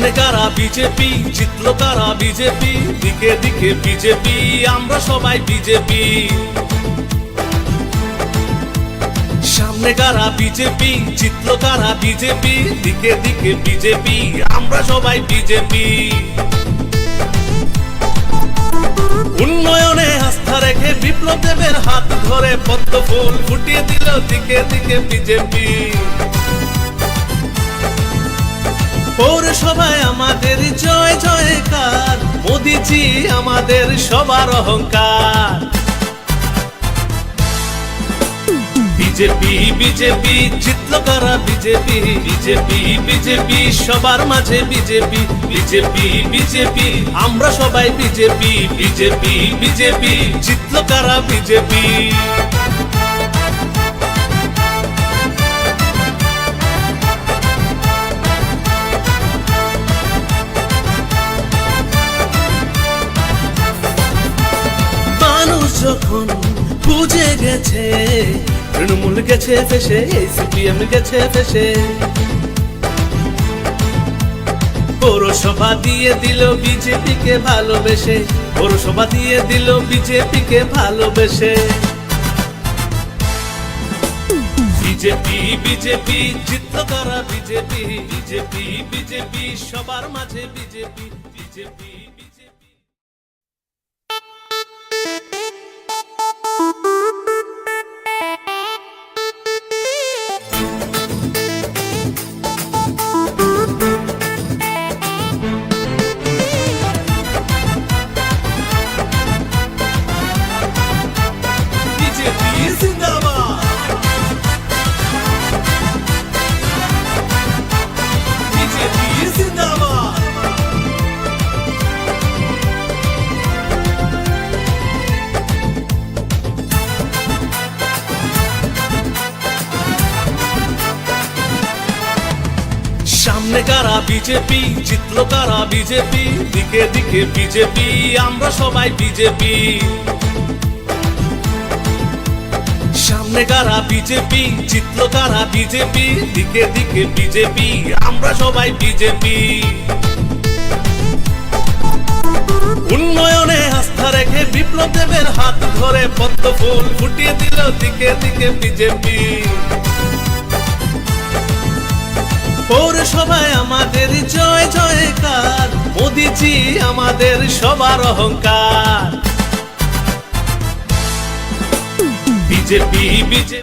সামনে কারা বিজেপি, জিতলো কারা বিজেপি, দিকে দিকে বিজেপি, আমরা সবাই বিজেপি। সামনে কারা বিজেপি, জিতলো কারা বিজেপি, দিকে দিকে বিজেপি, আমরা সবাই বিজেপি। উন্নয়নে আস্থা রেখে বিপ্লব দেবের হাত ধরে পদ্ম ফুল ফুটিয়ে দিল দিকে দিকে বিজেপি। পৌরসভায় আমাদের জয় জয়কার, মোদিজি আমাদের সবার অহংকার। বিজেপি বিজেপি জিতলো কারা বিজেপি, বিজেপি বিজেপি সবার মাঝে বিজেপি, বিজেপি বিজেপি আমরা সবাই বিজেপি, বিজেপি বিজেপি জিতলো কারা বিজেপি। মানুষ যখন বুঝে গেছে তৃণমূল গেছে ফেসে, সিপিএম গেছে ফেসে, পৌরসভা দিয়ে দিল বিজেপিকে ভালোবেসে, পৌরসভা দিয়ে দিল বিজেপিকে ভালোবেসে। বিজেপি বিজেপি জিতলো কারা বিজেপি, বিজেপি বিজেপি সবার মাঝে বিজেপি, বিজেপি বিজেপি। সামনে কারা বিজেপি, জিতলো কারা বিজেপি, দিকে দিকে বিজেপি, আমরা সবাই বিজেপি। সামনে কারা বিজেপি, জিতলো কারা বিজেপি, দিকে দিকে বিজেপি, আমরা সবাই বিজেপি। উন্নয়নে আস্থা রেখে বিপ্লব দেবের হাত ধরে পদ্ম ফুল ফুটিয়ে দিল দিকে দিকে বিজেপি। পৌরসভায় আমাদের জয় জয়কার, মোদিজি আমাদের সবার অহংকার। BJP BJP